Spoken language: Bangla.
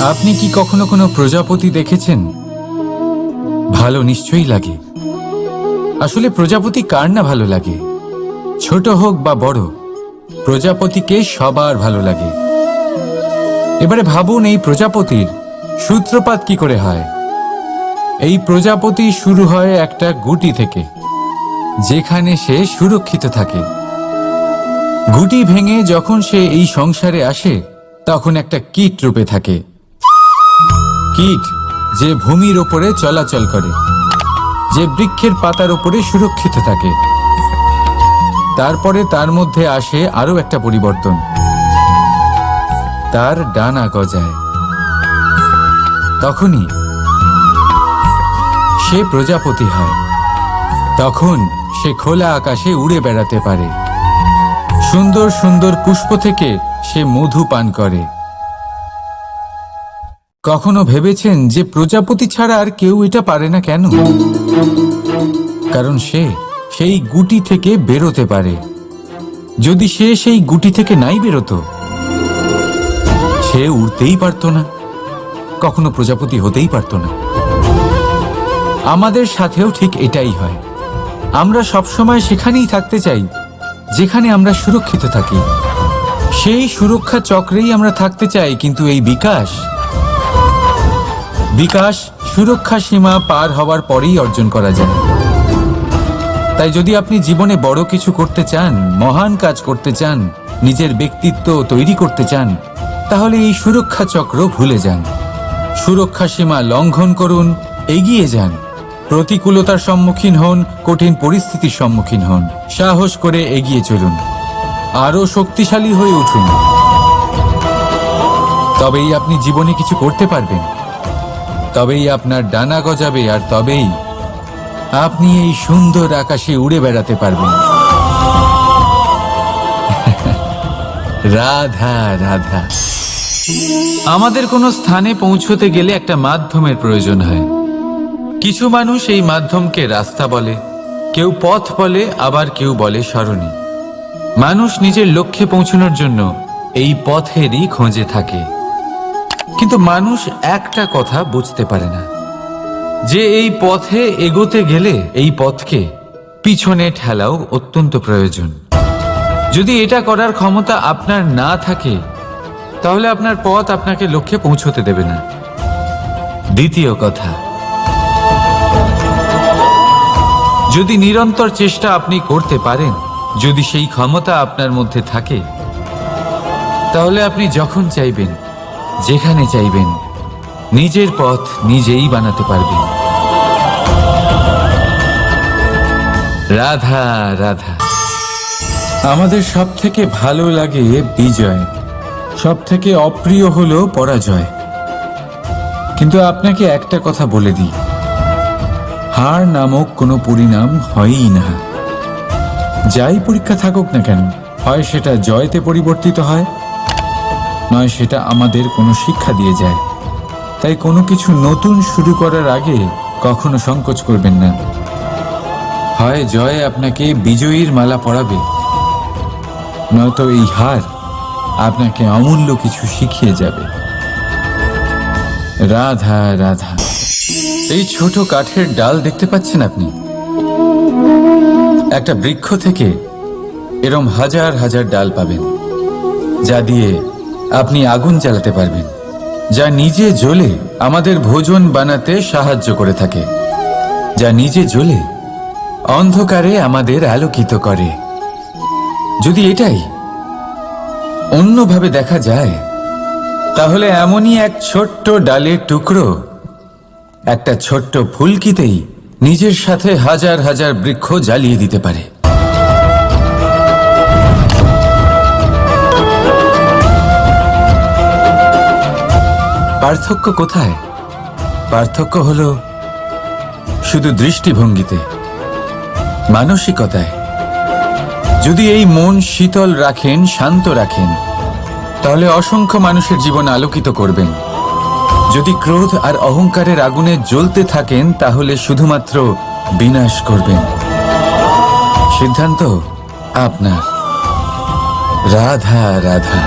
আপনি কি কখনো কোনো প্রজাপতি দেখেছেন? ভালো নিশ্চয়ই লাগে। আসলে প্রজাপতি কার না ভালো লাগে? ছোট হোক বা বড়, প্রজাপতিকে সবার ভালো লাগে। এবারে ভাবুন, এই প্রজাপতির সূত্রপাত কি করে হয়। এই প্রজাপতি শুরু হয় একটা গুটি থেকে, যেখানে সে সুরক্ষিত থাকে। গুটি ভেঙে যখন সে এই সংসারে আসে, তখন একটা কীট রূপে থাকে। কীট যে ভূমির ওপরে চলাচল করে, যে বৃক্ষের পাতার ওপরে সুরক্ষিত থাকে। তারপরে তার মধ্যে আসে আরো একটা পরিবর্তন, তার ডানা গজায়। তখনই সে প্রজাপতি হয়। তখন সে খোলা আকাশে উড়ে বেড়াতে পারে। সুন্দর সুন্দর পুষ্প থেকে সে মধু পান করে। কখনো ভেবেছেন যে প্রজাপতি ছাড়া আর কেউ এটা পারে না কেন? কারণ সে সেই গুটি থেকে বেরোতে পারে। যদি সে সেই গুটি থেকে নাই বেরোতো, সে উড়তেই পারত না, কখনো প্রজাপতি হতেই পারত না। আমাদের সাথেও ঠিক এটাই হয়। আমরা সবসময় সেখানেই থাকতে চাই যেখানে আমরা সুরক্ষিত থাকি। সেই সুরক্ষা চক্রেই আমরা থাকতে চাই, কিন্তু এই বিকাশ সুরক্ষা সীমা পার হওয়ার পরেই অর্জন করা যায়। তাই যদি আপনি জীবনে বড় কিছু করতে চান, মহান কাজ করতে চান, নিজের ব্যক্তিত্ব তৈরি করতে চান, তাহলে এই সুরক্ষা চক্র ভুলে যান। সুরক্ষা সীমা লঙ্ঘন করুন, এগিয়ে যান। প্রতিকূলতার সম্মুখীন হন, কঠিন পরিস্থিতির সম্মুখীন হন, সাহস করে এগিয়ে চলুন, আরো শক্তিশালী হয়ে উঠুন। তবেই আপনি জীবনে কিছু করতে পারবেন, তবেই আপনার ডানা গজাবে, আর তবেই আপনি এই সুন্দর আকাশে উড়ে বেড়াতে পারবেন। রাধা রাধা। আমাদের কোনো স্থানে পৌঁছতে গেলে একটা মাধ্যমের প্রয়োজন হয়। কিছু মানুষ এই মাধ্যমকে রাস্তা বলে, কেউ পথ বলে, আবার কেউ বলে সরণি। মানুষ নিজের লক্ষ্যে পৌঁছানোর জন্য এই পথেরই খোঁজে থাকে। কিন্তু মানুষ একটা কথা বুঝতে পারে না, যে এই পথে এগোতে গেলে এই পথকে পিছনে ঠেলাও অত্যন্ত প্রয়োজন। যদি এটা করার ক্ষমতা আপনার না থাকে, তাহলে আপনার পথ আপনাকে লক্ষ্যে পৌঁছতে দেবে না। দ্বিতীয় কথা, যদি নিরন্তর চেষ্টা আপনি করতে পারেন, যদি সেই ক্ষমতা আপনার মধ্যে থাকে, তাহলে আপনি যখন চাইবেন, যেখানে চাইবেন, নিজের পথ নিজেই বানাতে পারবেন। রাধা রাধা। আমাদের সব থেকে ভালো লাগে বিজয়, সব থেকে অপ্রিয় হলো পরাজয়। কিন্তু আপনাকে একটা কথা বলে দিই, হার নামক কোনো পরিণাম হয়ই না। যাই পরীক্ষা থাকুক না কেন, হয় সেটা জয়তে পরিবর্তিত হয়, নয় সেটা আমাদের কোনো শিক্ষা দিয়ে যায়। তাই কোনো কিছু নতুন শুরু করার আগে কখনো সংকোচ করবেন না। হয় জয় আপনাকে বিজয়ীর মালা পরাবে, নয়তো এই হার আপনাকে অমূল্য কিছু শিখিয়ে যাবে। রাধা রাধা। এই ছোট কাঠের ডাল দেখতে পাচ্ছেন আপনি? একটা বৃক্ষ থেকে এরম হাজার হাজার ডাল পাবেন, যা দিয়ে আপনি আগুন জ্বালাতে পারবেন, যা নিজে জ্বলে আমাদের ভোজন বানাতে সাহায্য করে থাকে, যা নিজে জ্বলে অন্ধকারে আমাদের আলোকিত করে। যদি এটাই অন্যভাবে দেখা যায়, তাহলে এমনই এক ছোট্ট ডালের টুকরো একটা ছোট্ট ফুলকিতেই নিজের সাথে হাজার হাজার বৃক্ষ জ্বালিয়ে দিতে পারে। পার্থক্য কোথায়? পার্থক্য হলো শুধু দৃষ্টিভঙ্গিতে, মানসিকতায়। যদি এই মন শীতল রাখেন, শান্ত রাখেন, তাহলে অসংখ্য মানুষের জীবন আলোকিত করবেন। যদি ক্রোধ আর অহংকারের আগুনে জ্বলতে থাকেন, তাহলে শুধুমাত্র বিনাশ করবেন। সিদ্ধান্ত আপনার। রাধা রাধা।